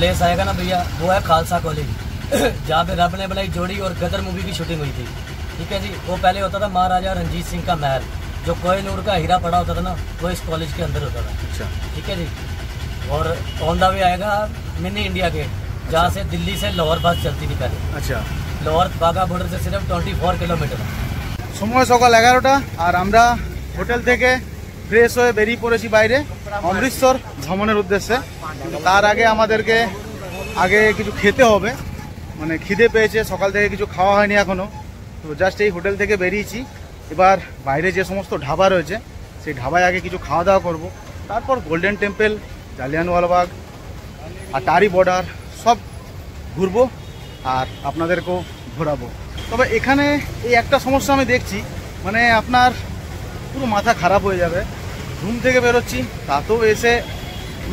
Place आएगा ना भैया, वो है खालसा कॉलेज जहाँ पे रब ने बनाई जोड़ी और गदर मूवी की शूटिंग हुई थी। ठीक है जी, वो पहले होता था महाराजा रंजीत सिंह का महल, जो कोहिनूर का हीरा पड़ा होता था ना, वो इस कॉलेज के अंदर होता था। अच्छा, ठीक है जी। और ऑन द वे आएगा मिनी इंडिया गेट, जहाँ से दिल्ली से लाहौर बस चलती थी पहले। अच्छा, लाहौर बागा बॉर्डर से सिर्फ 24 किलोमीटर। समय सकाल 11টা আর আমরা হোটেল থেকে ফ্রেশ হয়ে বেরিয়ে পড়েছি বাইরে অমৃতসর ভ্রমণের উদ্দেশ্যে। তার আগে আমাদেরকে কিছু খেতে হবে, মানে খিদে পেয়েছে, সকাল থেকে কিছু খাওয়া হয়নি এখনো। তো জাস্ট এই হোটেল থেকে বেরিয়েছি, এবার বাইরে যে সমস্ত ঢাবা রয়েছে সেই ঢাবায় আগে কিছু খাওয়া দাওয়া করব, তারপর গোল্ডেন টেম্পল, জালিয়ানওয়ালাবাগ আর টারি বর্ডার সব ঘুরবো আর আপনাদেরকেও ঘোরাবো। তবে এখানে এই একটা সমস্যা আমি দেখছি, মানে আপনার পুরো মাথা খারাপ হয়ে যাবে। ঘুম থেকে বেরোচ্ছি তাতেও এসে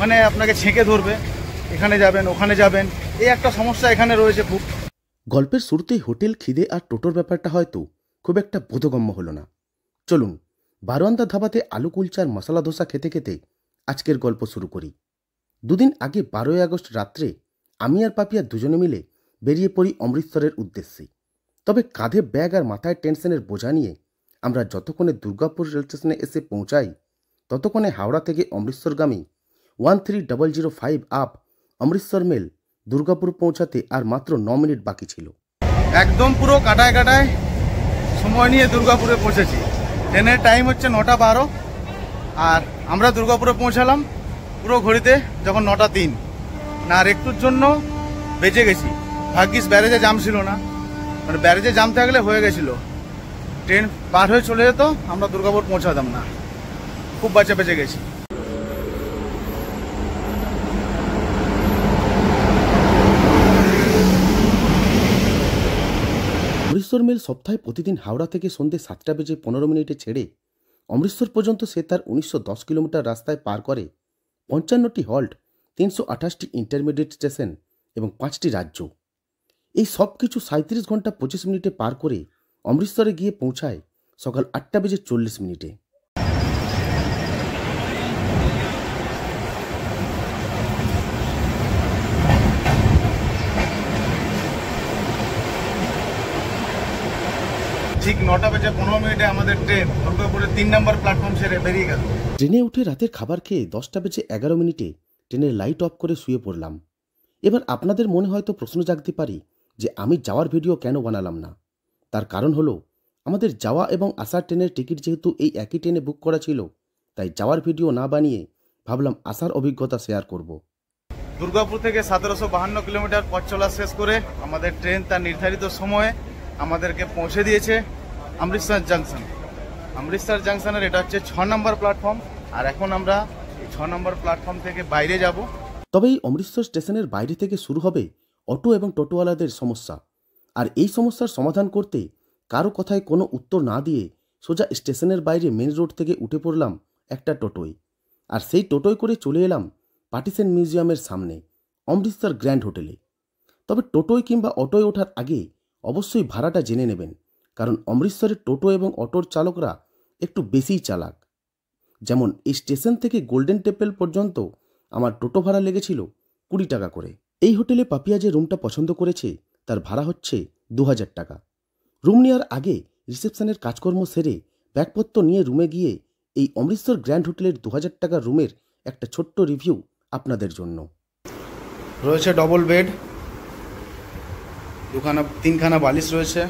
মানে আপনাকে ছেঁকে ধরবে, এখানে যাবেন ওখানে যাবেন, এই একটা সমস্যা এখানে রয়েছে খুব। গল্পের শুরুতেই হোটেল, খিদে আর টোটোর ব্যাপারটা হয়তো খুব একটা বোধগম্য হলো না। চলুন বারোয়ান্দা ধাবাতে আলু কুলচার মশলা ধোসা খেতে খেতে আজকের গল্প শুরু করি। দুদিন আগে 12ই আগস্ট রাত্রে আমি আর পাপিয়া দুজনে মিলে বেরিয়ে পড়ি অমৃতসরের উদ্দেশ্যে। তবে কাঁধে ব্যাগ আর মাথায় টেনশনের বোঝা নিয়ে আমরা যতক্ষণে দুর্গাপুর রেল স্টেশনে এসে পৌঁছাই, ততক্ষণে হাওড়া থেকে অমৃতসরগামী 13005 আপ অমৃতসর মেল দুর্গাপুর পৌঁছাতে আর মাত্র 9 মিনিট বাকি ছিল। একদম পুরো কাটায় কাটায় সময় নিয়ে দুর্গাপুরে পৌঁছেছি। ট্রেনের টাইম হচ্ছে 9:12 আর আমরা দুর্গাপুরে পৌঁছালাম পুরো ঘড়িতে যখন 9:03, না আর একটুর জন্য বেঁচে গেছি। ভাগ্যিস ব্যারেজে জাম ছিল না, মানে ব্যারেজে জাম থাকলে হয়ে গেছিল, ট্রেন পার হয়ে চলে যেত, আমরা দুর্গাপুর পৌঁছাতাম না। খুব বাঁচা বেঁচে গেছি। অমৃতসর মেল সপ্তাহে প্রতিদিন হাওড়া থেকে সন্ধ্যে 7টা বেজে 15 মিনিটে ছেড়ে অমৃতসর পর্যন্ত সে তার 1910 কিলোমিটার রাস্তায় পার করে 55টি হল্ট, 328টি ইন্টারমিডিয়েট স্টেশন এবং 5টি রাজ্য। এই সব কিছু 37 ঘন্টা 25 মিনিটে পার করে অমৃতসরে গিয়ে পৌঁছায় সকাল 8টা বেজে 40 মিনিটে। ঠিক 9টা বেজে 15 মিনিটে আমাদের ট্রেন দুর্গাপুরের 3 নম্বর প্ল্যাটফর্ম ছেড়ে বেরিয়ে গেল। ট্রেনে উঠে রাতের খাবার খেয়ে 10টা বেজে 11 মিনিটে ট্রেনের লাইট অফ করে শুয়ে পড়লাম। এবার আপনাদের মনে হয়তো প্রশ্ন জাগতে পারে যে আমি যাওয়ার ভিডিও কেন বানালাম না। তার কারণ হলো আমাদের যাওয়া এবং আসার ট্রেনের টিকিট যেহেতু এই একই ট্রেনে বুক করা ছিল, তাই যাওয়ার ভিডিও না বানিয়ে ভাবলাম আসার অভিজ্ঞতা শেয়ার করব। দুর্গাপুর থেকে 1752 কিলোমিটার পথ চলা শেষ করে আমাদের ট্রেন তার নির্ধারিত সময়ে আমাদেরকে পৌঁছে দিয়েছে অমৃতসর জাংশন। অমৃতসর জাংশনের এটা হচ্ছে 6 নম্বর প্ল্যাটফর্ম, আর এখন আমরা এই 6 নম্বর প্ল্যাটফর্ম থেকে বাইরে যাব। তবে এই অমৃতসর স্টেশনের বাইরে থেকে শুরু হবে অটো এবং টোটোওয়ালাদের সমস্যা। আর এই সমস্যার সমাধান করতে কারো কথায় কোনো উত্তর না দিয়ে সোজা স্টেশনের বাইরে মেন রোড থেকে উঠে পড়লাম একটা টোটোয়, আর সেই টোটোয় করে চলে এলাম পার্টিশন মিউজিয়ামের সামনে অমৃতসর গ্র্যান্ড হোটেলে। তবে টোটোয় কিংবা অটোয় ওঠার আগে অবশ্যই ভাড়াটা জেনে নেবেন, কারণ অমৃতসরের টোটো এবং অটোর চালকরা একটু বেশিই চালাক। যেমন এই স্টেশন থেকে গোল্ডেন টেম্পল পর্যন্ত আমার টোটো ভাড়া লেগেছিল 20 টাকা করে। এই হোটেলে পাপিয়া যে রুমটা পছন্দ করেছে তার ভাড়া হচ্ছে 2000 টাকা। রুম নেওয়ার আগে রিসেপশনের কাজকর্ম সেরে ব্যাগপত্র নিয়ে রুমে গিয়ে এই অমৃতসর গ্র্যান্ড হোটেলের 2000 টাকার রুমের একটা ছোট্ট রিভিউ আপনাদের জন্য। রয়েছে ডবল বেড, 3খানা বালিশ রয়েছে,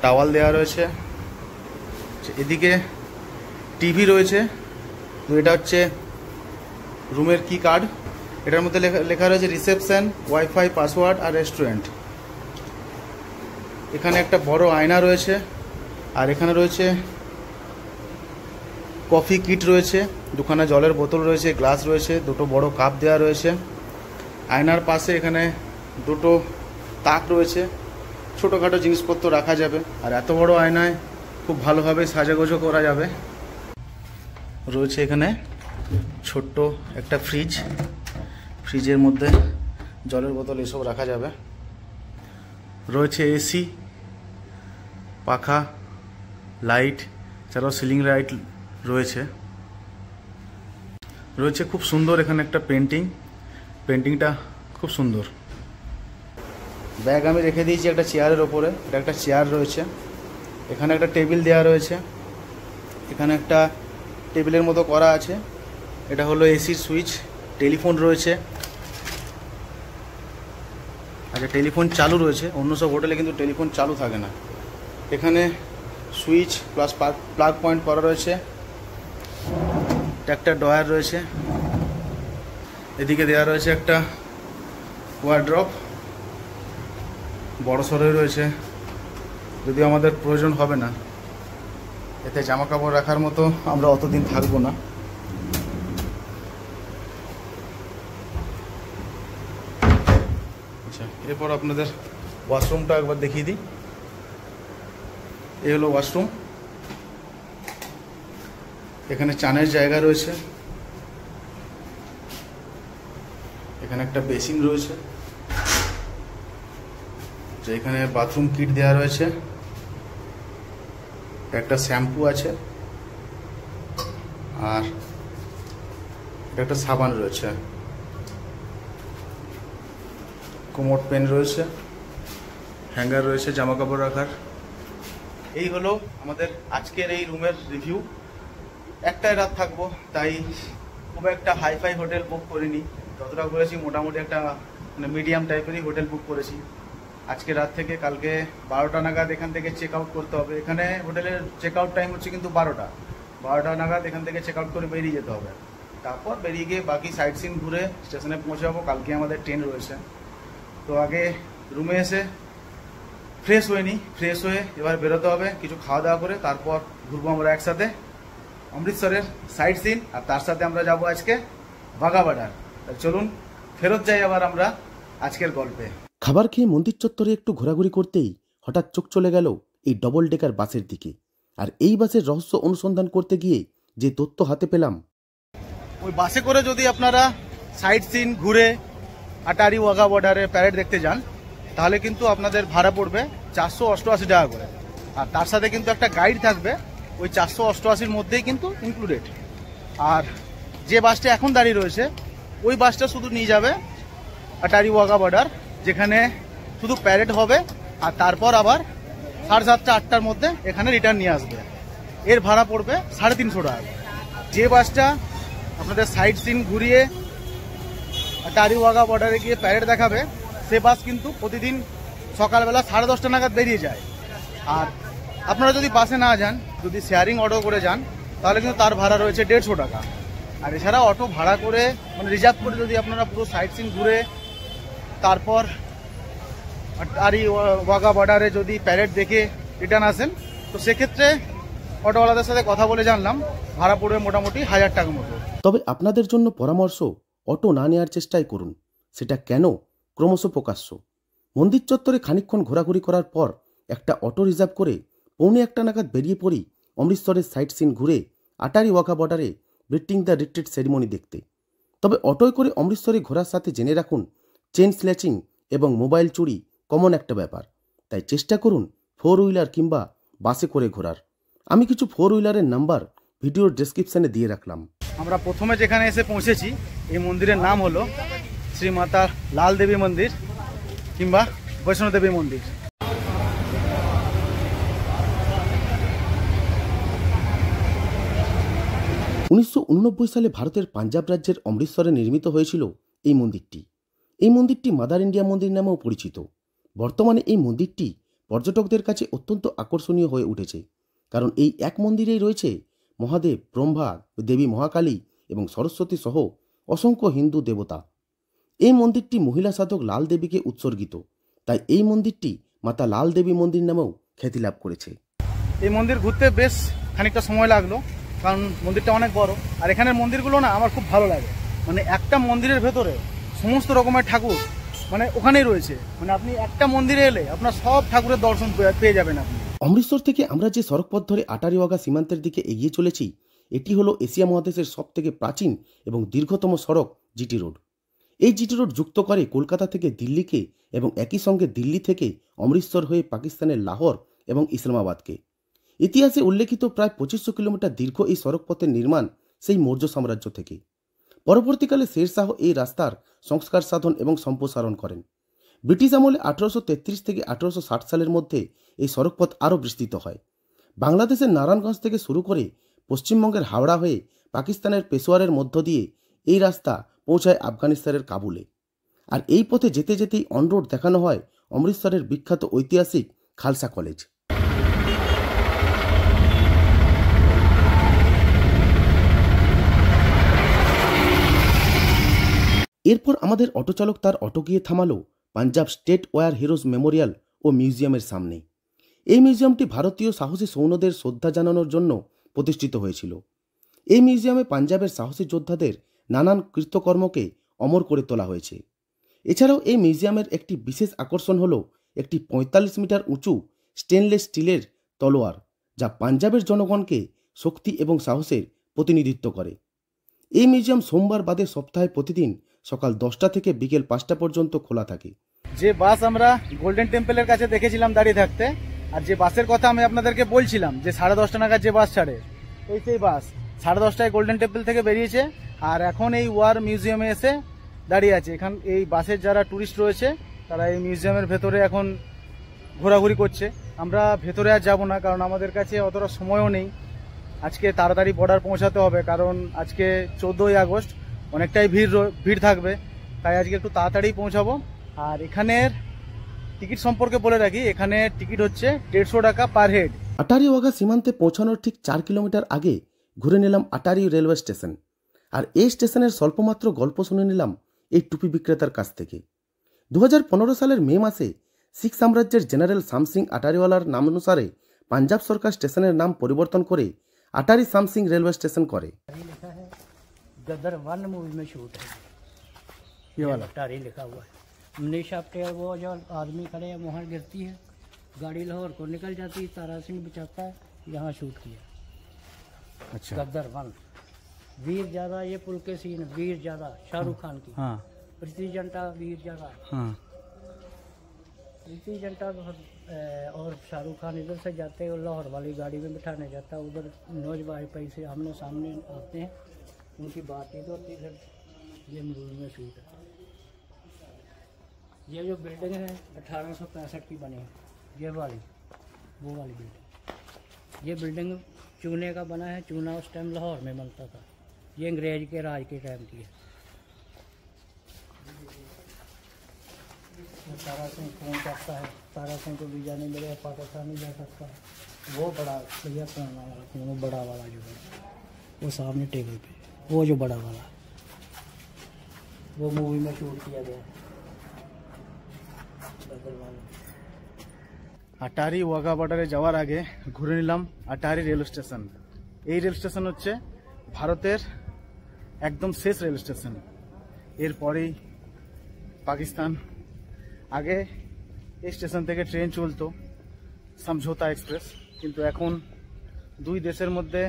টাওয়াল দেওয়া রয়েছে, এদিকে টিভি রয়েছে। তো এটা হচ্ছে রুমের কি কার্ড, এটার মধ্যে লেখা রয়েছে রিসেপশন, ওয়াইফাই, পাসওয়ার্ড আর রেস্টুরেন্ট। এখানে একটা বড় আয়না রয়েছে, আর এখানে রয়েছে কফি কিট রয়েছে, 2খানা জলের বোতল রয়েছে, গ্লাস রয়েছে, 2টো বড় কাপ দেওয়া রয়েছে। আয়নার পাশে এখানে 2টো তাক রয়েছে, ছোটোখাটো জিনিসপত্র রাখা যাবে, আর এত বড় আয়নায় খুব ভালোভাবে সাজাগোজো করা যাবে। রয়েছে এখানে ছোট্ট একটা ফ্রিজ, ফ্রিজের মধ্যে জলের বোতল এসব রাখা যাবে। রয়েছে এসি, পাখা, লাইট, এছাড়াও সিলিং লাইট রয়েছে। রয়েছে খুব সুন্দর এখানে একটা পেন্টিংটা খুব সুন্দর। ব্যাগ আমি রেখে দিয়েছি একটা চেয়ারের ওপরে, এটা একটা চেয়ার রয়েছে, এখানে একটা টেবিল দেওয়া রয়েছে, এখানে একটা টেবিলের মতো করা আছে, এটা হলো এসির সুইচ, টেলিফোন রয়েছে, আচ্ছা টেলিফোন চালু রয়েছে, অন্য সব হোটেলে কিন্তু টেলিফোন চালু থাকে না। এখানে সুইচ প্লাস প্লাগ পয়েন্ট করা রয়েছে, একটা ডয়ার রয়েছে, এদিকে দেওয়া রয়েছে একটা ওয়ার্ড্রপ, বড় সড়ই রয়েছে, যদিও আমাদের প্রয়োজন হবে না, এতে জামা কাপড় রাখার মতো আমরা অতদিন থাকবো না। আচ্ছা, এরপর আপনাদের ওয়াশরুমটা একবার দেখিয়ে দিই। এই হলো ওয়াশরুম, এখানে চানের জায়গা রয়েছে, এখানে একটা বেসিন রয়েছে, এখানে বাথরুম কিট দেওয়া রয়েছে, একটা শ্যাম্পু আছে, আর একটা সাবান রয়েছে, কোমোড পেন রয়েছে, হ্যাঙ্গার রয়েছে জামা কাপড় রাখার। এই হলো আমাদের আজকের এই রুমের রিভিউ। একটাই রাত থাকবো, তাই খুব একটা হাইফাই হোটেল বুক করিনি, যতটা করেছি মোটামুটি একটা মানে মিডিয়াম টাইপেরই হোটেল বুক করেছি। আজকে রাত থেকে কালকে 12টা নাগাদ এখান থেকে চেক আউট করতে হবে। এখানে হোটেলের চেক আউট টাইম হচ্ছে কিন্তু 12টা নাগাদ এখান থেকে চেক আউট করে বেরিয়ে যেতে হবে। তারপর বেরিয়ে গিয়ে বাকি সাইট সিন ঘুরে স্টেশনে পৌঁছে যাবো। কালকে আমাদের ট্রেন রয়েছে, তো আগে রুমে এসে ফ্রেশ হয়ে এবার বেরোতে হবে কিছু খাওয়া দাওয়া করে, তারপর ঘুরবো আমরা একসাথে অমৃতসরের সাইট সিন, আর তার সাথে আমরা যাব আজকে বাঘা বর্ডার। চলুন ফেরত যাই আবার আমরা আজকের গল্পে। খাবার খেয়ে মন্দির চত্বরে একটু ঘোরাঘুরি করতেই হঠাৎ চোখ চলে গেল এই ডবল ডেকার বাসের দিকে। আর এই বাসের রহস্য অনুসন্ধান করতে গিয়ে যে তথ্য হাতে পেলাম, ওই বাসে করে যদি আপনারা সাইট সিন ঘুরে আটারি ওয়াঘা বর্ডারে প্যারেড দেখতে যান, তাহলে কিন্তু আপনাদের ভাড়া পড়বে 488 টাকা করে, আর তার সাথে কিন্তু একটা গাইড থাকবে, ওই 488-র মধ্যেই কিন্তু ইনক্লুডেড। আর যে বাসটা এখন দাঁড়িয়ে রয়েছে ওই বাসটা শুধু নিয়ে যাবে আটারি ওয়াঘা বর্ডার, যেখানে শুধু প্যারেড হবে, আর তারপর আবার 7:30-8টার মধ্যে এখানে রিটার্ন নিয়ে আসবে। এর ভাড়া পড়বে 350 টাকা। যে বাসটা আপনাদের সাইট সিন ঘুরিয়ে আটারি ওয়াঘা বর্ডারে গিয়ে প্যারেড দেখাবে, সে বাস কিন্তু প্রতিদিন সকালবেলা 10:30 নাগাদ বেরিয়ে যায়। আর আপনারা যদি বাসে না যান, যদি শেয়ারিং অটো করে যান, তাহলে কিন্তু তার ভাড়া রয়েছে 150 টাকা। আর এছাড়া অটো ভাড়া করে মানে রিজার্ভ করে যদি আপনারা পুরো সাইট সিন ঘুরে তারপর আটারি ওয়াঘা বর্ডারে যদি প্যারেড দেখে রিটার্ন আসেন, তো সেক্ষেত্রে অটোওয়ালাদের সাথে কথা বলে জানলাম ভাড়া পড়বে মোটামুটি 1000 টাকা মতো। তবে আপনাদের জন্য পরামর্শ, অটো না নেওয়ার চেষ্টাই করুন। সেটা কেন ক্রমশ প্রকাশ্য। মন্দির চত্বরে খানিকক্ষণ ঘোরাঘুরি করার পর একটা অটো রিজার্ভ করে 1:45 নাগাদ বেরিয়ে পড়ি অমৃতসরের সাইট সিন ঘুরে আটারি ওয়াঘা বর্ডারে ব্রিটিং দ্য রিট্রিট সেরিমনি দেখতে। তবে অটোয় করে অমৃতসরে ঘোরার সাথে জেনে রাখুন, চেন স্ল্যাচিং এবং মোবাইল চুরি কমন একটা ব্যাপার, তাই চেষ্টা করুন 4 হুইলার কিংবা বাসে করে ঘোরার। আমি কিছু 4 হুইলারের নাম্বার ভিডিওর ডেসক্রিপশনে দিয়ে রাখলাম। আমরা প্রথমে যেখানে এসে পৌঁছেছি, এই মন্দিরের নাম হলো শ্রী মাতা লাল দেবী মন্দির কিংবা বৈষ্ণো দেবী মন্দির। উনিশশো সালে ভারতের পাঞ্জাব রাজ্যের অমৃতসরে নির্মিত হয়েছিল এই মন্দিরটি। এই মন্দিরটি মাদার ইন্ডিয়া মন্দির নামেও পরিচিত। বর্তমানে এই মন্দিরটি পর্যটকদের কাছে অত্যন্ত আকর্ষণীয় হয়ে উঠেছে, কারণ এই এক মন্দিরেই রয়েছে মহাদেব, ব্রহ্মা, দেবী মহাকালী এবং সরস্বতী সহ অসংখ্য হিন্দু দেবতা। এই মন্দিরটি মহিলা সাধক লাল দেবীকে উৎসর্গিত, তাই এই মন্দিরটি মাতা লাল দেবী মন্দির নামেও খ্যাতি লাভ করেছে। এই মন্দির ঘুরতে বেশ খানিকটা সময় লাগলো, কারণ মন্দিরটা অনেক বড়। আর এখানের মন্দিরগুলো না আমার খুব ভালো লাগে, মানে একটা মন্দিরের ভেতরে সমস্ত রকমের ঠাকুর মানে ওখানেই রয়েছে। মানে আপনি একটা মন্দিরে এলে আপনার সব ঠাকুরের দর্শন পেয়ে যাবেন আপনি। অমৃতসর থেকে আমরা যে সড়কপথ ধরে আটারি ওয়াঘা সীমান্তের দিকে এগিয়ে চলেছি, এটি হলো এশিয়া মহাদেশের সবথেকে প্রাচীন এবং দীর্ঘতম সড়ক জিটি রোড। এই জিটি রোড যুক্ত করে কলকাতা থেকে দিল্লিকে এবং একই সঙ্গে দিল্লি থেকে অমৃতসর হয়ে পাকিস্তানের লাহোর এবং ইসলামাবাদকে। ইতিহাসে উল্লেখিত প্রায় 2500 কিলোমিটার দীর্ঘ এই সড়কপথের নির্মাণ সেই মৌর্য সাম্রাজ্য থেকে। পরবর্তীকালে শের শাহ এই রাস্তার সংস্কার সাধন এবং সম্প্রসারণ করেন। ব্রিটিশ আমলে 1833 থেকে 1860 সালের মধ্যে এই সড়কপথ আরও বিস্তৃত হয়। বাংলাদেশের নারায়ণগঞ্জ থেকে শুরু করে পশ্চিমবঙ্গের হাওড়া হয়ে পাকিস্তানের পেশোয়ারের মধ্য দিয়ে এই রাস্তা পৌঁছায় আফগানিস্তানের কাবুলে। আর এই পথে যেতে যেতেই অনরোড দেখানো হয় অমৃতসরের বিখ্যাত ঐতিহাসিক খালসা কলেজ। এরপর আমাদের অটোচালক তার অটো গিয়ে থামালো Punjab state war heroes memorial ও মিউজিয়ামের সামনে। এই মিউজিয়ামটি ভারতীয় সাহসী সৈন্যদের শ্রদ্ধা জানানোর জন্য প্রতিষ্ঠিত হয়েছিল। এই মিউজিয়ামে পাঞ্জাবের সাহসী যোদ্ধাদের নানান কৃতকর্মকে অমর করে তোলা হয়েছে। এছাড়াও এই মিউজিয়ামের একটি বিশেষ আকর্ষণ হল একটি 45 মিটার উঁচু স্টেনলেস স্টিলের তলোয়ার, যা পাঞ্জাবের জনগণকে শক্তি এবং সাহসের প্রতিনিধিত্ব করে। এই মিউজিয়াম সোমবার বাদে সপ্তাহে প্রতিদিন সকাল 10টা থেকে বিকেল 5টা পর্যন্ত খোলা থাকে। যে বাস আমরা গোল্ডেন টেম্পলের কাছে দেখেছিলাম দাঁড়িয়ে থাকতে, আর যে বাসের কথা আমি আপনাদেরকে বলছিলাম যে 10:30 নাগাদ যে বাস ছাড়ে, সেই বাস 10:30টায় গোল্ডেন টেম্পল থেকে বেরিয়েছে আর এখন এই ওয়ার মিউজিয়ামে এসে দাঁড়িয়ে আছে। এখান এই বাসের যারা ট্যুরিস্ট রয়েছে তারা এই মিউজিয়ামের ভেতরে এখন ঘোরাঘুরি করছে। আমরা ভেতরে আর যাব না, কারণ আমাদের কাছে অতটা সময়ও নেই। আজকে তাড়াতাড়ি বর্ডার পৌঁছাতে হবে, কারণ আজকে 14ই আগস্ট, অনেকটাই ভিড় থাকবে, তাই আজকে একটু তাড়াতাড়ি পৌঁছাবো। আর এখানের টিকিট সম্পর্কে বলে রাখি, এখানে টিকিট হচ্ছে 150 টাকা পার হেড। আটারি ওয়াঘা সীমান্তে পৌঁছানোর ঠিক 4 কিলোমিটার আগে ঘুরে নিলাম আটারি রেলওয়ে স্টেশন। আর এই স্টেশনের স্বল্পমাত্র গল্প শুনে নিলাম এই টুপি বিক্রেতার কাছ থেকে। 2015 সালের মে মাসে শিখ সাম্রাজ্যের জেনারেল শাম সিং আটারিওয়ালার নামানুসারে পাঞ্জাব সরকার স্টেশনের নাম পরিবর্তন করে আটারি শাম সিং रेलवे स्टेशन करे। गदर 1 मूवी में शूट है ये वाला अटारी लिखा हुआ है। मनीष आपटे वो जो आदमी खड़े हैं वहाँ गिरती है, गाड़ी लाहौर को निकल जाती है, तारा सिंह बचाता है, यहाँ शूट किया। अच्छा, गदर 1 वीर ज्यादा, ये पुल के सीन वीर ज्यादा शाहरुख खान की। हाँ प्रीति जिंटा वीर ज्यादा, हाँ प्रीति जिंटा और शाहरुख खान इधर से जाते हैं, लाहौर वाली गाड़ी में बिठाने जाता है, उधर नौज वाईफाई से हमने सामने आते हैं, उनकी बातचीत होती है। ये मूवी में शूट है। ये जो बिल्डिंग है 1865 की बनी है, ये वाली वो वाली बिल्डिंग। ये बिल्डिंग चूने का बना है, चूना उस टाइम लाहौर में बनता था, ये अंग्रेज के राज के टाइम की है। तारा सिंह फोन करता है, तारा सिंह को वीज़ा नहीं मिलेगा, पाकिस्तान नहीं जा सकता। वो बड़ा भैया पुराना वाला, वो बड़ा वाला जो है वो सामने टेबल पे, वो जो बड़ा वाला वो मूवी में शूट किया गया। আটারি ওয়াঘা বর্ডারে যাওয়ার আগে ঘুরে নিলাম আটারি রেল স্টেশন। এই রেল স্টেশন হচ্ছে ভারতের একদম শেষ রেল স্টেশন, এরপরেই পাকিস্তান। আগে এই স্টেশন থেকে ট্রেন চলতো সমঝোতা এক্সপ্রেস, কিন্তু এখন দুই দেশের মধ্যে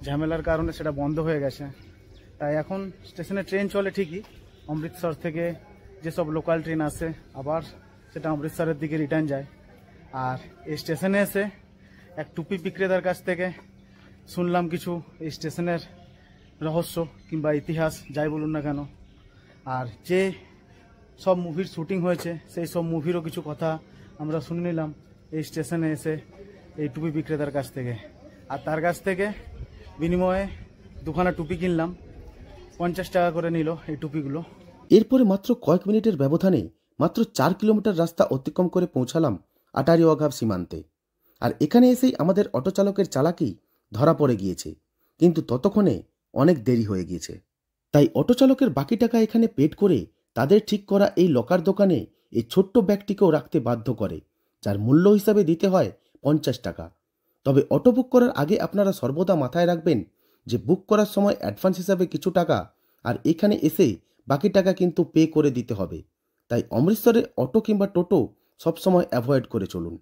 ঝামেলার কারণে সেটা বন্ধ হয়ে গেছে। তাই এখন স্টেশনে ট্রেন চলে ঠিকই, অমৃতসর থেকে যেসব লোকাল ট্রেন আসে আবার সেটা অমৃতসরের দিকে রিটার্ন যায়। আর এই স্টেশনে এসে এক টুপি বিক্রেতার কাছ থেকে শুনলাম কিছু এই স্টেশনের রহস্য কিংবা ইতিহাস যাই বলুন না কেন। আর যে সব মুভির শুটিং হয়েছে সেই সব মুভিরও কিছু কথা আমরা শুনে নিলাম এই স্টেশনে এসে এই টুপি বিক্রেতার কাছ থেকে। আর তার কাছ থেকে বিনিময়ে দুখানা টুপি কিনলাম, 50 টাকা করে নিল এই টুপিগুলো। এরপরে মাত্র কয়েক মিনিটের ব্যবধানে মাত্র 4 কিলোমিটার রাস্তা অতিক্রম করে পৌঁছালাম আটারি ওয়াঘা সীমান্তে। আর এখানে এসেই আমাদের অটো চালকের চালাকি ধরা পড়ে গিয়েছে, কিন্তু ততক্ষণে অনেক দেরি হয়ে গিয়েছে। তাই অটো চালকের বাকি টাকা এখানে পেড করে তাদের ঠিক করা এই লকার দোকানে এই ছোট্ট ব্যাগটিকেও রাখতে বাধ্য করে, যার মূল্য হিসাবে দিতে হয় 50 টাকা। তবে অটো বুক করার আগে আপনারা সর্বদা মাথায় রাখবেন যে বুক করার সময় অ্যাডভান্স হিসাবে কিছু টাকা আর এখানে এসে বাকি টাকা কিন্তু পে করে দিতে হবে। তাই অমৃতসরে অটো কিংবা টোটো সবসময় অ্যাভয়েড করে চলুন।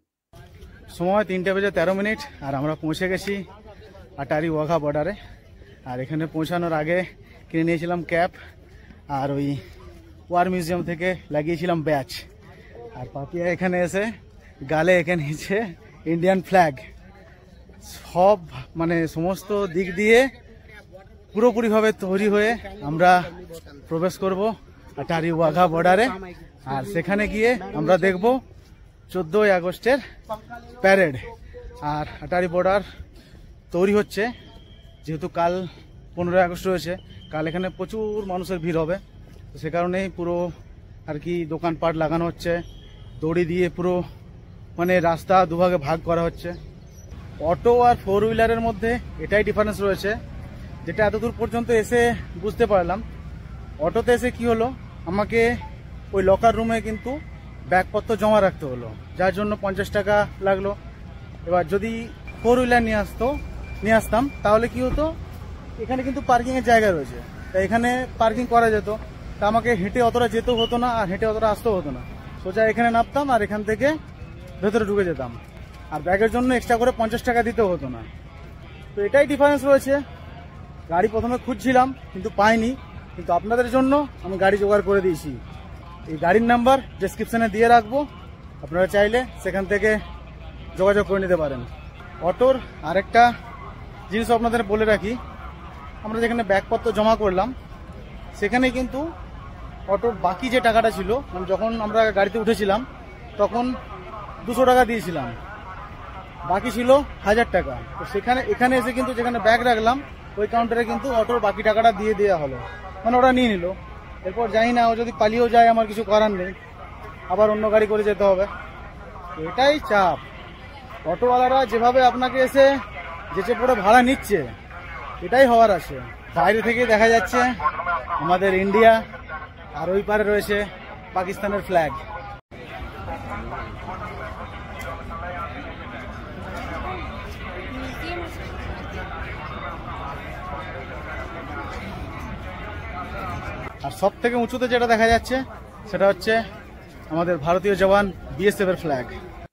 সময় 3:13 আর আমরা পৌঁছে গেছি আটারি ওয়াঘা বর্ডারে। আর এখানে পৌঁছানোর আগে কিনে নিয়েছিলাম ক্যাপ, আর ওই ওয়ার মিউজিয়াম থেকে লাগিয়েছিলাম ব্যাচ। আর পাপিয়া এখানে এসে গালে এখানে নিয়েছে ইন্ডিয়ান ফ্ল্যাগ। সব মানে সমস্ত দিক দিয়ে পুরোপুরিভাবে তৈরি হয়ে আমরা প্রবেশ করব আটারি ওয়াঘা বর্ডারে। আর সেখানে গিয়ে আমরা দেখব 14ই আগস্টের প্যারেড। আর আটারি বর্ডার তৈরি হচ্ছে, যেহেতু কাল 15ই আগস্ট রয়েছে, কাল এখানে প্রচুর মানুষের ভিড় হবে, তো সে কারণেই পুরো আর কি দোকানপাট লাগানো হচ্ছে, দড়ি দিয়ে পুরো মানে রাস্তা দুভাগে ভাগ করা হচ্ছে। অটো আর 4 হুইলারের মধ্যে এটাই ডিফারেন্স রয়েছে, যেটা এতদূর পর্যন্ত এসে বুঝতে পারলাম। অটোতে এসে কি হলো, আমাকে ওই লকার রুমে কিন্তু ব্যাগপত্র জমা রাখতে হলো, যার জন্য 50 টাকা লাগলো। এবার যদি 4 হুইলার নিয়ে আসতাম তাহলে কি হতো, এখানে কিন্তু পার্কিংয়ের জায়গা রয়েছে, তাই এখানে পার্কিং করা যেত, তা আমাকে হেঁটে অতটা যেতেও হতো না আর হেঁটে অতটা আসতেও হতো না। সোজা এখানে নামতাম আর এখান থেকে ভেতরে ঢুকে যেতাম, আর ব্যাগের জন্য এক্সট্রা করে 50 টাকা দিতেও হতো না। তো এটাই ডিফারেন্স রয়েছে। গাড়ি প্রথমে খুঁজছিলাম কিন্তু পাইনি, কিন্তু আপনাদের জন্য আমি গাড়ি জোগাড় করে দিয়েছি। এই গাড়ির নাম্বার ডেসক্রিপশনে দিয়ে রাখবো, আপনারা চাইলে সেখান থেকে যোগাযোগ করে নিতে পারেন। অটোর আরেকটা জিনিস আপনাদের বলে রাখি, আমরা যেখানে ব্যাগপত্র জমা করলাম সেখানে কিন্তু অটোর বাকি যে টাকাটা ছিল, মানে যখন আমরা গাড়িতে উঠেছিলাম তখন 200 টাকা দিয়েছিলাম, বাকি ছিল 1000 টাকা। তো এখানে এসে কিন্তু যেখানে ব্যাগ রাখলাম ওই কাউন্টারে কিন্তু অটোর বাকি টাকাটা দিয়ে দেওয়া হলো, মানে ওরা নিয়ে নিল। এরপর জানি না, ও যদি পালিয়েও যায় আমার কিছু করার নেই, আবার অন্য গাড়ি করে যেতে হবে। এটাই চাপ, অটোওয়ালারা যেভাবে আপনাকে এসে যেচে পড়ে ভাড়া নিচ্ছে, এটাই হওয়ার আছে। বাইরে থেকে দেখা যাচ্ছে আমাদের ইন্ডিয়া, আর ওই পারে রয়েছে পাকিস্তানের ফ্ল্যাগ। আর সব থেকে উঁচুতে যেটা দেখা যাচ্ছে সেটা হচ্ছে আমাদের ভারতীয় জওয়ান বিএসএফ এর ফ্ল্যাগ।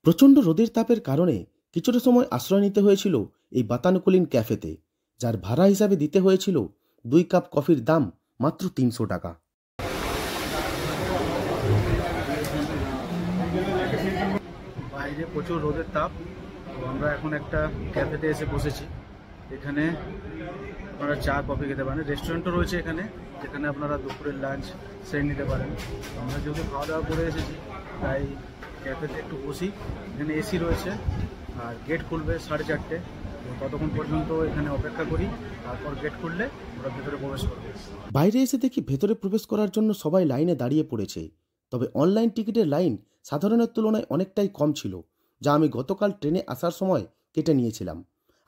প্রচণ্ড রোদের তাপের কারণে কিছুটা সময় আশ্রয় নিতে হয়েছিল এই বাতানুকুলিন ক্যাফেতে, যার ভাড়া হিসাবে দিতে হয়েছিল 2 কাপ কফির দাম মাত্র 300 টাকা। বাইরে প্রচুর রোদের তাপ, তো আমরা এখন একটা ক্যাফেতে এসে বসেছি। এখানে আপনারা চা কফি খেতে পারেন, রেস্টুরেন্টও রয়েছে এখানে, যেখানে আপনারা দুপুরের লাঞ্চ সেরে নিতে পারেন। আমরা যেহেতু খাওয়া দাওয়া করে এসেছি তাই ক্যাফেতে একটু বসি। এখানে এসি রয়েছে আর গেট খুলবে 4:30, তো ততক্ষণ পর্যন্ত এখানে অপেক্ষা করি, তারপর গেট খুললে ওরা ভেতরে প্রবেশ করবে। বাইরে এসে দেখি ভেতরে প্রবেশ করার জন্য সবাই লাইনে দাঁড়িয়ে পড়েছে, তবে অনলাইন টিকিটের লাইন সাধারণের তুলনায় অনেকটাই কম ছিল, যা আমি গতকাল ট্রেনে আসার সময় কেটে নিয়েছিলাম।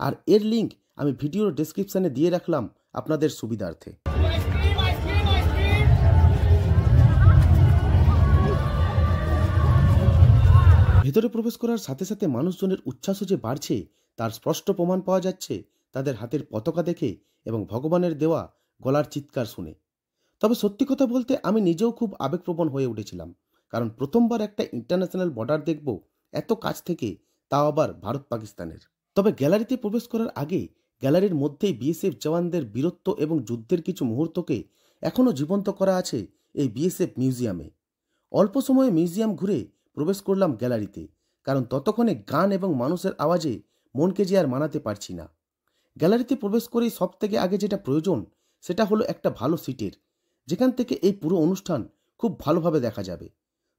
আর এর লিঙ্ক আমি ভিডিওর ডেসক্রিপশনে দিয়ে রাখলাম আপনাদের সুবিধার্থে। ভেতরে প্রবেশ করার সাথে সাথে মানুষজনের উচ্ছ্বাসও যে বাড়ছে তার স্পষ্ট প্রমাণ পাওয়া যাচ্ছে তাদের হাতের পতাকা দেখে এবং ভগবানের দেওয়া গলার চিৎকার শুনে। তবে সত্যি কথা বলতে আমি নিজেও খুব আবেগপ্রবণ হয়ে উঠেছিলাম, কারণ প্রথমবার একটা ইন্টারন্যাশনাল বর্ডার দেখব এত কাছ থেকে, তাও আবার ভারত পাকিস্তানের। তবে গ্যালারিতে প্রবেশ করার আগে গ্যালারির মধ্যেই বিএসএফ জওয়ানদের বীরত্ব এবং যুদ্ধের কিছু মুহূর্তকে এখনও জীবন্ত করা আছে এই বিএসএফ মিউজিয়ামে। অল্প সময়ে মিউজিয়াম ঘুরে প্রবেশ করলাম গ্যালারিতে, কারণ ততক্ষণে গান এবং মানুষের আওয়াজে মনকে যে আর মানাতে পারছি না। গ্যালারিতে প্রবেশ করেই সব থেকে আগে যেটা প্রয়োজন সেটা হলো একটা ভালো সিটের, যেখান থেকে এই পুরো অনুষ্ঠান খুব ভালোভাবে দেখা যাবে।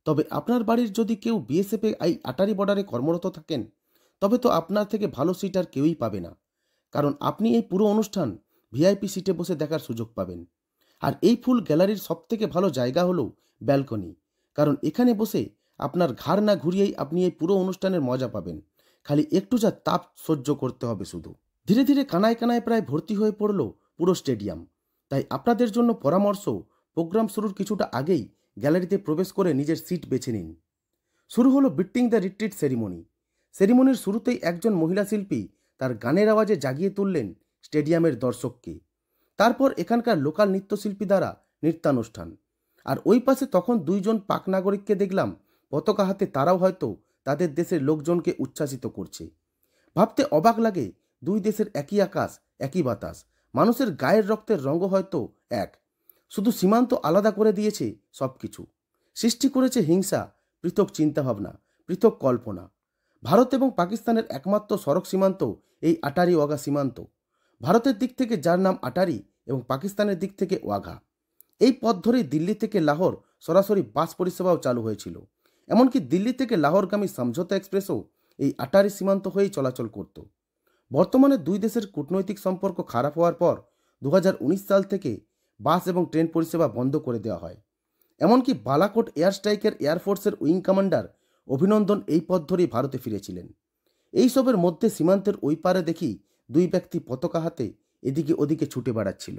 তবে আপনার বাড়ির যদি কেউ বিএসএফে এই আটারি বর্ডারে কর্মরত থাকেন, তবে তো আপনার থেকে ভালো সিট আর কেউই পাবে না, কারণ আপনি এই পুরো অনুষ্ঠান ভিআইপি সিটে বসে দেখার সুযোগ পাবেন। আর এই ফুল গ্যালারির সবথেকে ভালো জায়গা হলো ব্যালকনি, কারণ এখানে বসে আপনার ঘাড় না ঘুরিয়েই আপনি এই পুরো অনুষ্ঠানের মজা পাবেন, খালি একটু যা তাপ সহ্য করতে হবে শুধু। ধীরে ধীরে কানায় কানায় প্রায় ভর্তি হয়ে পড়ল পুরো স্টেডিয়াম, তাই আপনাদের জন্য পরামর্শ, প্রোগ্রাম শুরুর কিছুটা আগেই গ্যালারিতে প্রবেশ করে নিজের সিট বেছে নিন। শুরু হলো বিটিং দ্য রিট্রিট সেরিমনি। সেরিমনির শুরুতেই একজন মহিলা শিল্পী তার গানের আওয়াজে জাগিয়ে তুললেন স্টেডিয়ামের দর্শককে। তারপর এখানকার লোকাল নৃত্যশিল্পী দ্বারা নৃত্যানুষ্ঠান। আর ওই পাশে তখন 2 জন পাক নাগরিককে দেখলাম পতাকা হাতে, তারাও হয়তো তাদের দেশের লোকজনকে উচ্ছ্বাসিত করছে। ভাবতে অবাক লাগে, 2 দেশের একই আকাশ, একই বাতাস, মানুষের গায়ের রক্তের রঙও হয়তো এক, শুধু সীমান্ত আলাদা করে দিয়েছে সব কিছু। সৃষ্টি করেছে হিংসা, পৃথক চিন্তাভাবনা, পৃথক কল্পনা। ভারত এবং পাকিস্তানের একমাত্র সড়ক সীমান্ত এই আটারি ওয়াঘা সীমান্ত। ভারতের দিক থেকে যার নাম আটারি, এবং পাকিস্তানের দিক থেকে ওয়াঘা। এই পথ ধরেই দিল্লি থেকে লাহোর সরাসরি বাস পরিষেবাও চালু হয়েছিল। এমনকি দিল্লি থেকে লাহোরগামী সমঝোতা এক্সপ্রেসও এই আটারি সীমান্ত হয়েই চলাচল করত। বর্তমানে দুই দেশের কূটনৈতিক সম্পর্ক খারাপ হওয়ার পর 2019 সাল থেকে বাস এবং ট্রেন পরিষেবা বন্ধ করে দেওয়া হয়। এমনকি বালাকোট এয়ার স্ট্রাইকের এয়ারফোর্সের উইং কমান্ডার অভিনন্দন এই পথ ধরেই ভারতে ফিরেছিলেন। এইসবের মধ্যে সীমান্তের ওই পারে দেখি দুই ব্যক্তি পতাকা হাতে এদিকে ওদিকে ছুটে বেড়াচ্ছিল।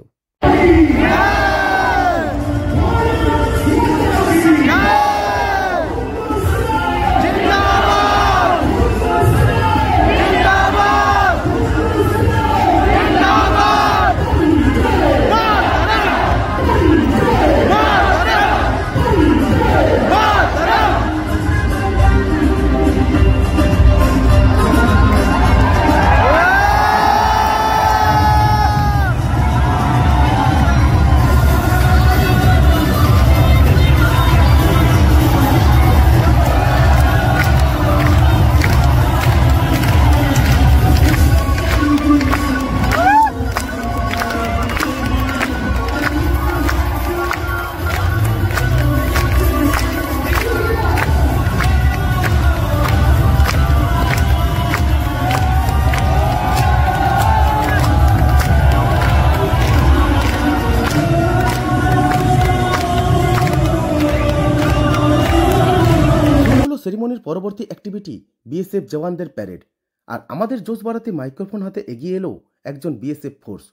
সেরিমনির পরবর্তী অ্যাক্টিভিটি বিএসএফ জওয়ানদের প্যারেড। আর আমাদের জোশ বাড়াতে মাইক্রোফোন হাতে এগিয়ে এলো একজন বিএসএফ ফোর্স।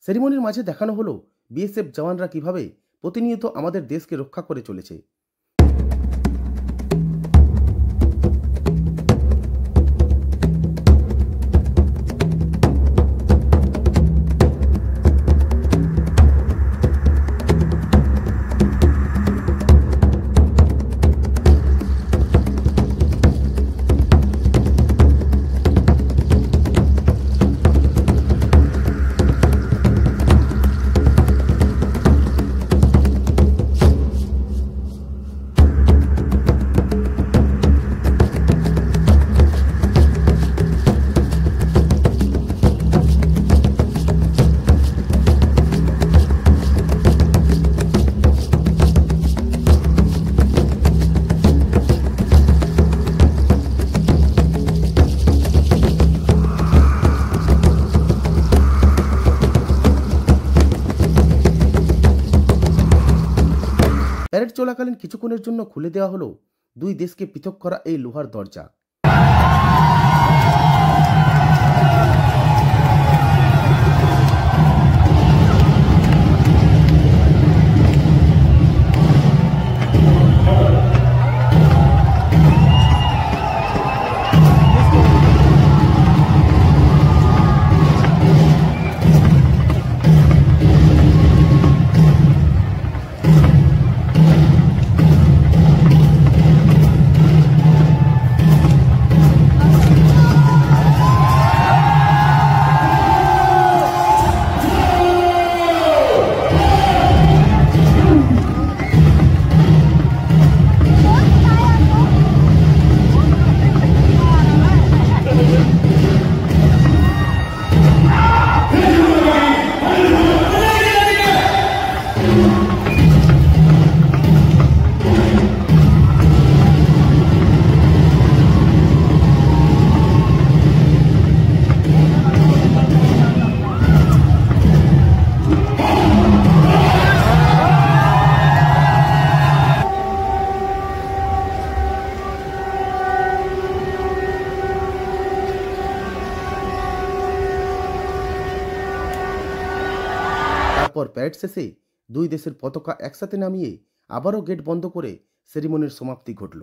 সেরিমনির মাঝে দেখানো হলো বিএসএফ জওয়ানরা কিভাবে প্রতিনিয়ত আমাদের দেশকে রক্ষা করে চলেছে। প্যারেড চলাকালীন কিছুক্ষণের জন্য খুলে দেওয়া হলো দুই দেশকে পৃথক করা এই লোহার দরজা। তারপর প্যারেড শেষে দুই দেশের পতাকা একসাথে নামিয়ে আবারও গেট বন্ধ করে সেরিমনির সমাপ্তি ঘটল।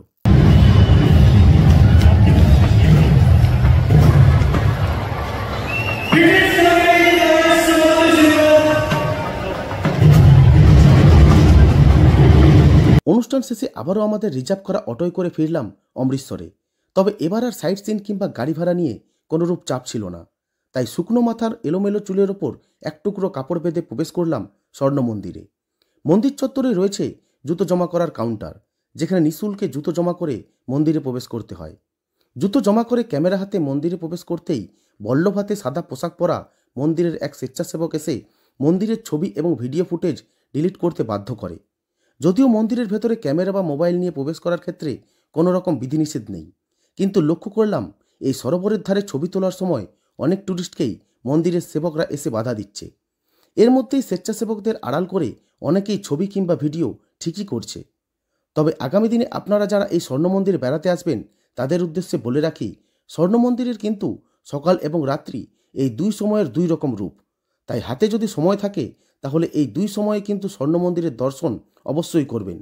অনুষ্ঠান শেষে আবারও আমাদের রিজার্ভ করা অটোয় করে ফিরলাম অমৃতসরে। তবে এবার আর সাইট সিন কিংবা গাড়ি ভাড়া নিয়ে কোনোরূপ চাপ ছিল না, তাই শুকনো মাথার এলোমেলো চুলের ওপর এক টুকরো কাপড় বেঁধে প্রবেশ করলাম স্বর্ণ মন্দিরে। মন্দির চত্বরে রয়েছে জুতো জমা করার কাউন্টার, যেখানে নিঃশুল্কে জুতো জমা করে মন্দিরে প্রবেশ করতে হয়। জুতো জমা করে ক্যামেরা হাতে মন্দিরে প্রবেশ করতেই বল্লভ হাতে সাদা পোশাক পরা মন্দিরের এক স্বেচ্ছাসেবক এসে মন্দিরের ছবি এবং ভিডিও ফুটেজ ডিলিট করতে বাধ্য করে। যদিও মন্দিরের ভেতরে ক্যামেরা বা মোবাইল নিয়ে প্রবেশ করার ক্ষেত্রে কোনো রকম বিধিনিষেধ নেই, কিন্তু লক্ষ্য করলাম এই সরোবরের ধারে ছবি তোলার সময় অনেক টুরিস্টকেই মন্দিরের সেবকরা এসে বাধা দিচ্ছে। এর মধ্যেই স্বেচ্ছাসেবকদের আড়াল করে অনেকেই ছবি কিংবা ভিডিও ঠিকই করছে। তবে আগামী দিনে আপনারা যারা এই স্বর্ণ মন্দিরে বেড়াতে আসবেন তাদের উদ্দেশ্যে বলে রাখি, স্বর্ণ মন্দিরের কিন্তু সকাল এবং রাত্রি এই দুই সময়ের দুই রকম রূপ। তাই হাতে যদি সময় থাকে তাহলে এই দুই সময়ে কিন্তু স্বর্ণ মন্দিরের দর্শন অবশ্যই করবেন।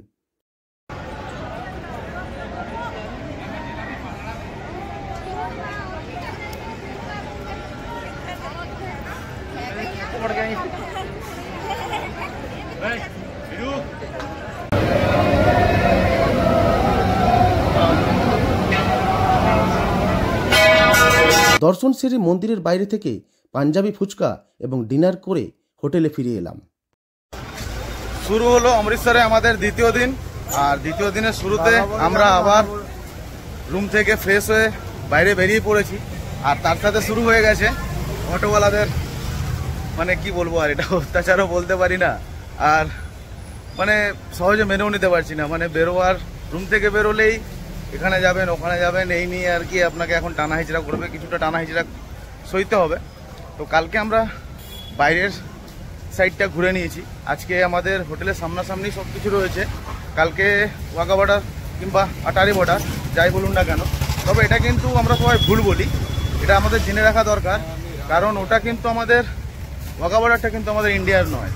দর্শন সেরে মন্দিরের বাইরে থেকে পাঞ্জাবি ফুচকা এবং ডিনার করে হোটেলে ফিরে এলাম। শুরু হলো অমৃতসরে আমাদের দ্বিতীয় দিন। আর দ্বিতীয় দিনের শুরুতে আমরা আবার রুম থেকে ফ্রেশ হয়ে বাইরে বেরিয়ে পড়েছি। আর তার সাথে শুরু হয়ে গেছে অটোওয়ালাদের, মানে কি বলবো, আর এটা অত্যাচারও বলতে পারি না, আর মানে সহজে মেনেও নিতে পারছি না। মানে বেরোয়ার রুম থেকে বেরোলেই এখানে যাবেন ওখানে যাবেন এই নিয়ে আর কি আপনাকে এখন টানা হিচড়া করবে, কিছুটা টানা হিচড়া সইতে হবে। তো কালকে আমরা বাইরের সাইডটা ঘুরে নিয়েছি। আজকে আমাদের হোটেলের সামনাসামনি সব কিছু রয়েছে। কালকে ওয়াঘা বর্ডার কিংবা আটারি বর্ডার যাই বলুন না কেন, তবে এটা কিন্তু আমরা সবাই ভুল বলি, এটা আমাদের জেনে রাখা দরকার। কারণ ওটা কিন্তু আমাদের ওয়াঘা বর্ডারটা কিন্তু আমাদের ইন্ডিয়ার নয়,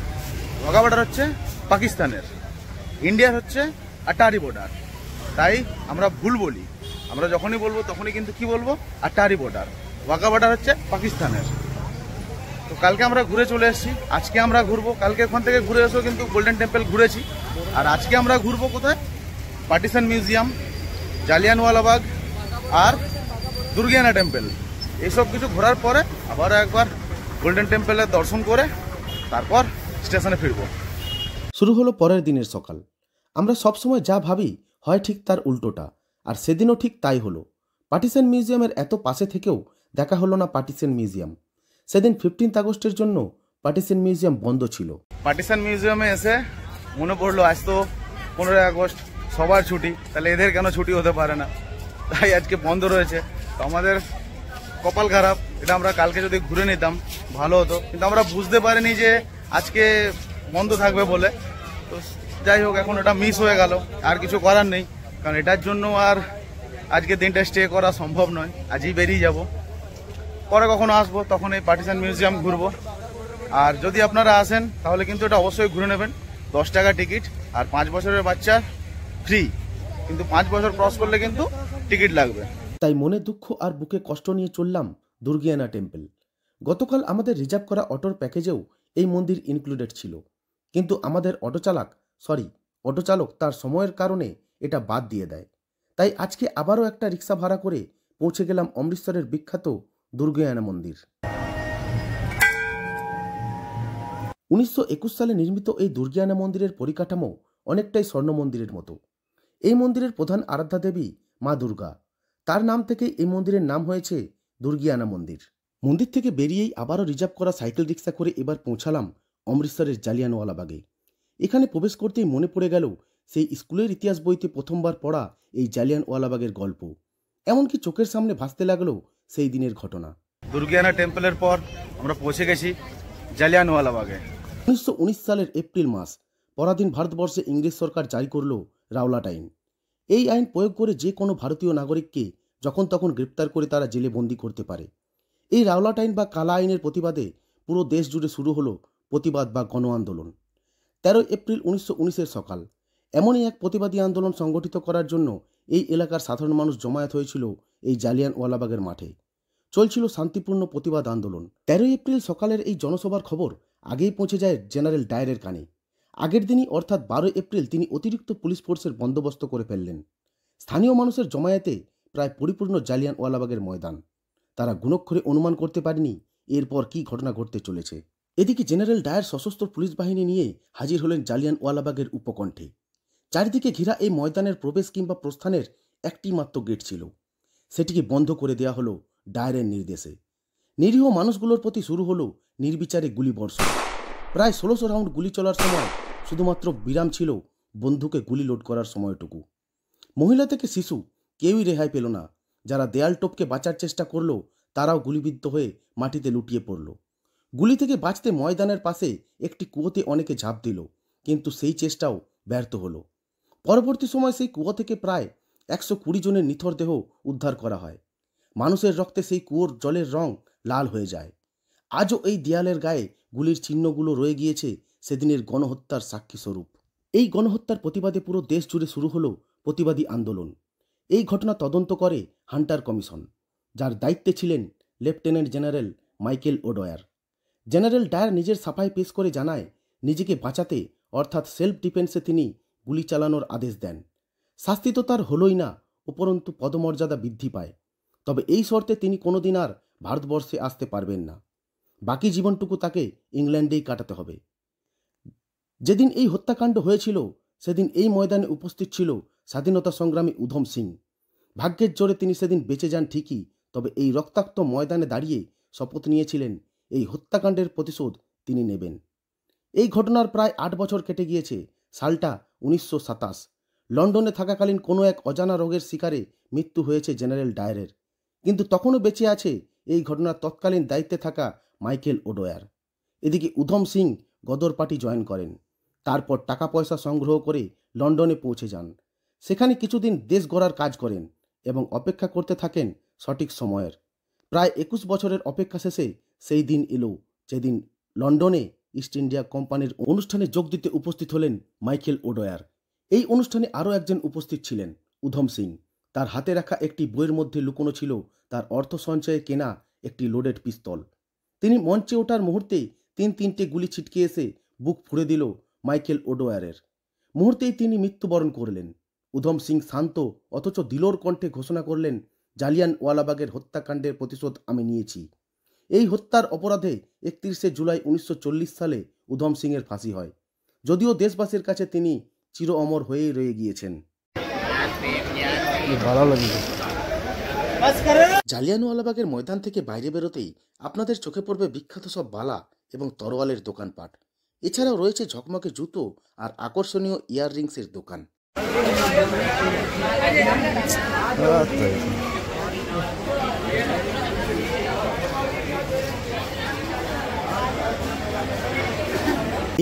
ওয়াঘা বর্ডার হচ্ছে পাকিস্তানের, ইন্ডিয়ার হচ্ছে আটারি বর্ডার। তাই আমরা ভুল বলি, আমরা যখনই বলবো তখনই কিন্তু কি বলবো, আটারি বর্ডার। ওয়াঘা বর্ডার হচ্ছে পাকিস্তানের। তো কালকে আমরা ঘুরে চলে এসেছি, আজকে আমরা ঘুরবো। কালকে ওখান থেকে ঘুরে এসেও কিন্তু গোল্ডেন টেম্পল ঘুরেছি। আর আজকে আমরা ঘুরবো কোথায়, পার্টিশন মিউজিয়াম, জালিয়ানওয়ালাবাগ আর দুর্গিয়ানা টেম্পল। এইসব কিছু ঘোরার পরে আবার একবার গোল্ডেন টেম্পলের দর্শন করে তারপর স্টেশনে ফিরবো। শুরু হলো পরের দিনের সকাল। আমরা সবসময় যা ভাবি হয় ঠিক তার উল্টোটা, আর সেদিনও ঠিক তাই হলো। পার্টিশন মিউজিয়ামের এত পাশে থেকেও দেখা হলো না পার্টিশন মিউজিয়াম। সেদিন 15 আগস্টের জন্য পার্টিশন মিউজিয়াম বন্ধ ছিল। পার্টিশন মিউজিয়ামে এসে মনে পড়লো আজ তো 15 আগস্ট, সবার ছুটি, তাহলে এদের কেন ছুটি হতে পারে না, তাই আজকে বন্ধ রয়েছে। তো আমাদের কপাল খারাপ, এটা আমরা কালকে যদি ঘুরে নিতাম ভালো হতো, কিন্তু আমরা বুঝতে পারিনি যে আজকে বন্ধ থাকবে বলে। তো যাই হোক, এখন ওটা মিস হয়ে গেল, আর কিছু করার নেই, কারণ এটার জন্য আর আজকে দিনটা স্টে করা সম্ভব নয়। আজই বেরিয়ে যাব, পরে কখনো আসবো তখন এই পার্টিশন মিউজিয়াম ঘুরবো। আর যদি আপনারা আসেন তাহলে কিন্তু এটা অবশ্যই ঘুরে নেবেন। 10 টাকা টিকিট, আর 5 বছরের বাচ্চা ফ্রি, কিন্তু 5 বছর ক্রস করলে কিন্তু টিকিট লাগবে। তাই মনে দুঃখ আর বুকে কষ্ট নিয়ে চললাম দুর্গিয়ানা টেম্পল। গতকাল আমাদের রিজার্ভ করা অটোর প্যাকেজেও এই মন্দির ইনক্লুডেড ছিল, কিন্তু আমাদের অটো চালক তার সময়ের কারণে এটা বাদ দিয়ে দেয়। তাই আজকে আবারও একটা রিক্সা ভাড়া করে পৌঁছে গেলাম অমৃতসরের বিখ্যাত দুর্গিয়ানা মন্দির। 1921 সালে নির্মিত এই দুর্গিয়ানা মন্দিরের পরিকাঠামো অনেকটাই স্বর্ণ মন্দিরের মতো। এই মন্দিরের প্রধান আরাধ্যা দেবী মা দুর্গা, তার নাম থেকেই এই মন্দিরের নাম হয়েছে দুর্গিয়ানা মন্দির। মন্দির থেকে বেরিয়েই আবারও রিজার্ভ করা সাইকেল রিক্সা করে এবার পৌঁছালাম অমৃতসরের জালিয়ানওয়ালাবাগে। এখানে প্রবেশ করতেই মনে পড়ে গেল সেই স্কুলের ইতিহাস বইতে প্রথমবার পড়া এই জালিয়ানওয়ালাবাগের গল্প। এমনকি চোখের সামনে ভাসতে লাগলো সেই দিনের ঘটনা। দুর্গিয়ানা টেম্পলের পর আমরা পৌঁছে গেছি জালিয়ানওয়ালাবাগে। 1919 সালের এপ্রিল মাস, পরাধীন ভারতবর্ষে ইংরেজ সরকার জারি করল রাওলাট আইন। এই আইন প্রয়োগ করে যে কোনো ভারতীয় নাগরিককে যখন তখন গ্রেপ্তার করে তারা জেলে বন্দি করতে পারে। এই রাওলাট আইন বা কালা আইনের প্রতিবাদে পুরো দেশ জুড়ে শুরু হলো প্রতিবাদ বা গণ আন্দোলন। 13 এপ্রিল 1919-এর সকাল। এমনই এক প্রতিবাদী আন্দোলন সংগঠিত করার জন্য এই এলাকার সাধারণ মানুষ জমায়েত হয়েছিল এই জালিয়ানওয়ালাবাগের মাঠে। চলছিল শান্তিপূর্ণ প্রতিবাদ আন্দোলন। 13 এপ্রিল সকালের এই জনসভার খবর আগেই পৌঁছে যায় জেনারেল ডায়ারের কানে। আগের দিনই অর্থাৎ 12 এপ্রিল তিনি অতিরিক্ত পুলিশ ফোর্সের বন্দোবস্ত করে ফেললেন। স্থানীয় মানুষের জমায়েতে প্রায় পরিপূর্ণ জালিয়ানওয়ালাবাগের ময়দান। তারা গুণক্ষরে অনুমান করতে পারেনি এরপর কি ঘটনা ঘটতে চলেছে। এদিকে জেনারেল ডায়ার সশস্ত্র পুলিশ বাহিনী নিয়ে হাজির হলেন জালিয়ানওয়ালাবাগের উপকণ্ঠে। চারিদিকে ঘেরা এই ময়দানের প্রবেশ কিংবা প্রস্থানের একটি মাত্র গেট ছিল। সেটিকে বন্ধ করে দেওয়া হলো ডায়ারের নির্দেশে। নিরীহ মানুষগুলোর প্রতি শুরু হলো নির্বিচারে গুলিবর্ষণ। প্রায় 1600 রাউন্ড গুলি চলার সময় শুধুমাত্র বিরাম ছিল বন্দুকে গুলি লোড করার সময়টুকু। মহিলা থেকে শিশু কেউই রেহাই পেল না। যারা দেয়াল টপকে বাঁচার চেষ্টা করল তারাও গুলিবিদ্ধ হয়ে মাটিতে লুটিয়ে পড়ল। গুলি থেকে বাঁচতে ময়দানের পাশে একটি কুয়োতে অনেকে ঝাঁপ দিল, কিন্তু সেই চেষ্টাও ব্যর্থ হলো। পরবর্তী সময় সেই কুয়ো থেকে প্রায় 120 জনের নিথর দেহ উদ্ধার করা হয়। মানুষের রক্তে সেই কুয়োর জলের রং লাল হয়ে যায়। আজও এই দেয়ালের গায়ে গুলির চিহ্নগুলো রয়ে গিয়েছে সেদিনের গণহত্যার সাক্ষী স্বরূপ। এই গণহত্যার প্রতিবাদে পুরো দেশ জুড়ে শুরু হলো প্রতিবাদী আন্দোলন। এই ঘটনা তদন্ত করে হান্টার কমিশন, যার দায়িত্বে ছিলেন lieutenant general Michael O'Dwyer. General Dyer নিজের সাফাই পেশ করে জানায়, নিজেকে বাঁচাতে অর্থাৎ সেলফ ডিফেন্সে তিনি গুলি চালানোর আদেশ দেন। শাস্তি তো তার হলোই না, উপরন্তু পদমর্যাদা বৃদ্ধি পায়। তবে এই শর্তে তিনি কোনোদিন আর ভারতবর্ষে আসতে পারবেন না। বাকি জীবনটুকু তাকে ইংল্যান্ডেই কাটাতে হবে। যেদিন এই হত্যাকাণ্ড হয়েছিল সেদিন এই ময়দানে উপস্থিত ছিল স্বাধীনতা সংগ্রামী উধম সিং। ভাগ্যের জোরে তিনি সেদিন বেঁচে যান ঠিকই, তবে এই রক্তাক্ত ময়দানে দাঁড়িয়ে শপথ নিয়েছিলেন এই হত্যাকাণ্ডের প্রতিশোধ তিনি নেবেন। এই ঘটনার প্রায় 8 বছর কেটে গিয়েছে। সালটা 1927। লন্ডনে থাকাকালীন কোনো এক অজানা রোগের শিকারে মৃত্যু হয়েছে জেনারেল ডায়ারের, কিন্তু তখনও বেঁচে আছে এই ঘটনার তৎকালীন দায়িত্বে থাকা মাইকেল ওডয়ার। এদিকে উধম সিং গদর পার্টি জয়েন করেন। তারপর টাকা পয়সা সংগ্রহ করে লন্ডনে পৌঁছে যান। সেখানে কিছুদিন দেশ গড়ার কাজ করেন এবং অপেক্ষা করতে থাকেন সঠিক সময়ের। প্রায় 21 বছরের অপেক্ষা শেষে সেই দিন এলো যেদিন লন্ডনে ইস্ট ইন্ডিয়া কোম্পানির অনুষ্ঠানে যোগ দিতে উপস্থিত হলেন মাইকেল ওডয়ার। এই অনুষ্ঠানে আরও একজন উপস্থিত ছিলেন উধম সিং। তার হাতে রাখা একটি বইয়ের মধ্যে লুকোনো ছিল তার অর্থ সঞ্চয়ে কেনা একটি লোডেড পিস্তল। তিনি মঞ্চে ওঠার মুহূর্তে 3-3টে গুলি ছিটকে এসে বুক ফুঁড়ে দিল মাইকেল ওডয়ারের। মুহূর্তেই তিনি মৃত্যুবরণ করলেন। উধম সিং শান্ত অথচ দিলোর কণ্ঠে ঘোষণা করলেন, জালিয়ানওয়ালাবাগের হত্যাকাণ্ডের প্রতিশোধ আমি নিয়েছি। এই হত্যার অপরাধে 31শে জুলাই 1940 সালে উধম সিংয়ের ফাঁসি হয়। যদিও দেশবাসীর কাছে তিনি চির অমর হয়েই রয়ে গিয়েছেন। জালিয়ানওয়ালাবাগের ময়দান থেকে বাইরে বেরোতেই আপনাদের চোখে পড়বে বিখ্যাত সব বালা এবং তরোয়ালের দোকানপাট। এছাড়াও রয়েছে ঝকমকে জুতো আর আকর্ষণীয় ইয়াররিংসের দোকান।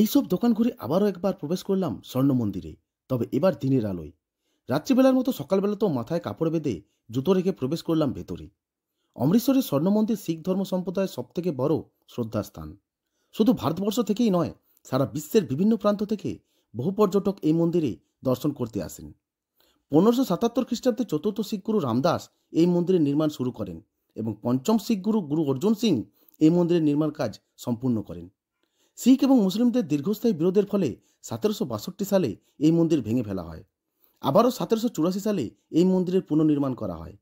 এইসব দোকান ঘুরে আবারও একবার প্রবেশ করলাম স্বর্ণ মন্দিরে, তবে এবার দিনের আলোয়। রাত্রিবেলার মতো সকালবেলাতেও মাথায় কাপড় বেঁধে জুতো রেখে প্রবেশ করলাম ভেতরে। অমৃতসরের স্বর্ণ মন্দির শিখ ধর্ম সম্প্রদায়ের সবথেকে বড় শ্রদ্ধার স্থান। শুধু ভারতবর্ষ থেকেই নয়, সারা বিশ্বের বিভিন্ন প্রান্ত থেকে বহু পর্যটক এই মন্দিরে দর্শন করতে আসেন। 1577 খ্রিস্টাব্দে চতুর্থ শিখ গুরু রামদাস এই মন্দিরের নির্মাণ শুরু করেন এবং পঞ্চম শিখ গুরু গুরু অর্জুন সিং এই মন্দিরের নির্মাণ কাজ সম্পূর্ণ করেন। শিখ এবং মুসলিমদের দীর্ঘস্থায়ী বিরোধের ফলে 1762 সালে এই মন্দির ভেঙে ফেলা হয়। আবারও 1784 সালে এই মন্দিরের পুনর্নির্মাণ করা হয়।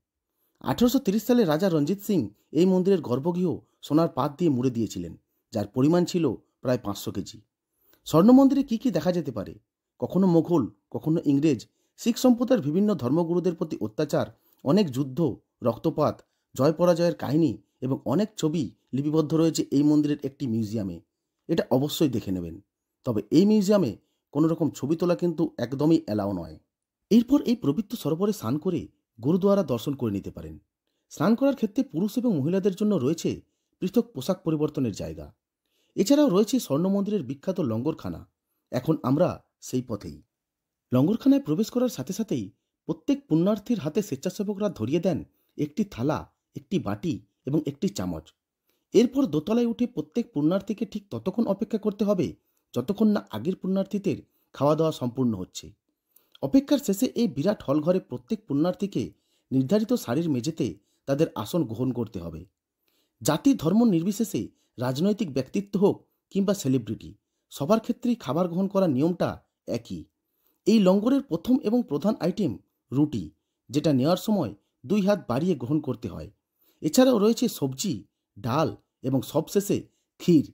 1830 সালে রাজা রঞ্জিত সিং এই মন্দিরের গর্ভগৃহ সোনার পাত দিয়ে মুড়ে দিয়েছিলেন, যার পরিমাণ ছিল প্রায় 500 কেজি। স্বর্ণ মন্দিরে কী কী দেখা যেতে পারে? কখনো মোঘল, কখনো ইংরেজ, শিখ সম্প্রদায়ের বিভিন্ন ধর্মগুরুদের প্রতি অত্যাচার, অনেক যুদ্ধ, রক্তপাত, জয় পরাজয়ের কাহিনী এবং অনেক ছবি লিপিবদ্ধ রয়েছে এই মন্দিরের একটি মিউজিয়ামে। এটা অবশ্যই দেখে নেবেন। তবে এই মিউজিয়ামে কোনো রকম ছবি তোলা কিন্তু একদমই অ্যালাউ নয়। এরপর এই পবিত্র সরোবরে স্নান করে গুরুদ্বারা দর্শন করে নিতে পারেন। স্নান করার ক্ষেত্রে পুরুষ এবং মহিলাদের জন্য রয়েছে পৃথক পোশাক পরিবর্তনের জায়গা। এছাড়াও রয়েছে স্বর্ণ মন্দিরের বিখ্যাত লঙ্গরখানা। এখন আমরা সেই পথেই। লঙ্গরখানায় প্রবেশ করার সাথে সাথেই প্রত্যেক পুণ্যার্থীর হাতে স্বেচ্ছাসেবকরা ধরিয়ে দেন একটি থালা, একটি বাটি এবং একটি চামচ। এরপর দোতলায় উঠে প্রত্যেক পুণ্যার্থীকে ঠিক ততক্ষণ অপেক্ষা করতে হবে যতক্ষণ না আগের পুণ্যার্থীদের খাওয়া দাওয়া সম্পূর্ণ হচ্ছে। অপেক্ষার শেষে এই বিরাট হল ঘরে প্রত্যেক পুণ্যার্থীকে নির্ধারিত সারির মেঝেতে তাদের আসন গ্রহণ করতে হবে। জাতি ধর্ম নির্বিশেষে রাজনৈতিক ব্যক্তিত্ব হোক কিংবা সেলিব্রিটি, সবার ক্ষেত্রেই খাবার গ্রহণ করার নিয়মটা একই। এই লঙ্গরের প্রথম এবং প্রধান আইটেম রুটি, যেটা নেওয়ার সময় 2 হাত বাড়িয়ে গ্রহণ করতে হয়। এছাড়াও রয়েছে সবজি, ডাল এবং সবশেষে ক্ষীর,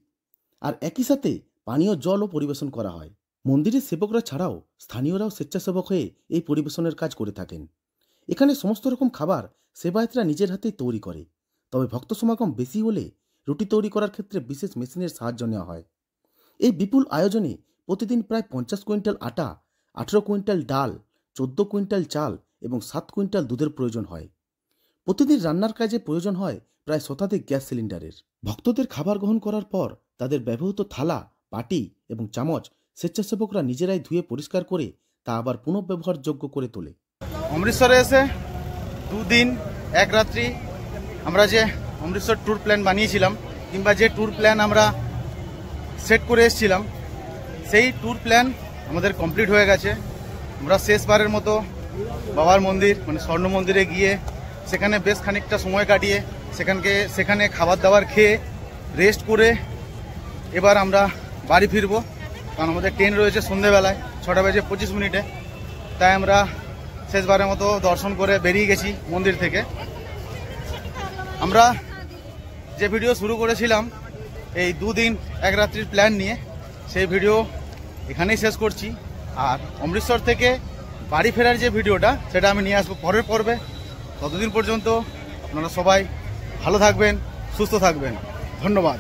আর একই সাথে পানীয় জলও পরিবেশন করা হয়। মন্দিরের সেবকরা ছাড়াও স্থানীয়রাও স্বেচ্ছাসেবক হয়ে এই পরিবেশনের কাজ করে থাকেন। এখানে সমস্ত রকম খাবার সেবায়েতরা নিজের হাতেই তৈরি করে, তবে ভক্ত সমাগম বেশি হলে রুটি তৈরি করার ক্ষেত্রে বিশেষ মেশিনের সাহায্য নেওয়া হয়। এই বিপুল আয়োজনে প্রতিদিন প্রায় 50 কুইন্টাল আটা, 18 কুইন্টাল ডাল, 14 কুইন্টাল চাল এবং 7 কুইন্টাল দুধের প্রয়োজন হয়। প্রতিদিন রান্নার কাজে প্রয়োজন হয় প্রায় শতাধিক গ্যাস সিলিন্ডারের। ভক্তদের খাবার গ্রহণ করার পর তাদের ব্যবহৃত থালা, বাটি এবং চামচ স্বেচ্ছাসেবকরা নিজেরাই ধুয়ে পরিষ্কার করে তা আবার পুনঃব্যবহারযোগ্য করে তোলে। অমৃতসরে এসে 2 দিন 1 রাত্রি আমরা যে অমৃতসর ট্যুর প্ল্যান বানিয়েছিলাম কিংবা যে ট্যুর প্ল্যান আমরা সেট করে এসেছিলাম, সেই ট্যুর প্ল্যান আমাদের কমপ্লিট হয়ে গেছে। আমরা শেষবারের মতো বাবার মন্দির মানে স্বর্ণ মন্দিরে গিয়ে সেখানে বেশ খানিকটা সময় কাটিয়ে সেখানে খাবার দাবার খেয়ে রেস্ট করে এবার আমরা বাড়ি ফিরবো, কারণ আমাদের ট্রেন রয়েছে সন্ধ্যেবেলায় 6:25। তাই আমরা শেষবারের মতো দর্শন করে বেরিয়ে গেছি মন্দির থেকে। আমরা যে ভিডিও শুরু করেছিলাম এই 2 দিন 1 রাত্রির প্ল্যান নিয়ে, সেই ভিডিও এখানেই শেষ করছি। আর অমৃতসর থেকে বাড়ি ফেরার যে ভিডিওটা সেটা আমি নিয়ে আসবো পরের পর্বে। ততদিন পর্যন্ত আপনারা সবাই ভালো থাকবেন, সুস্থ থাকবেন। ধন্যবাদ।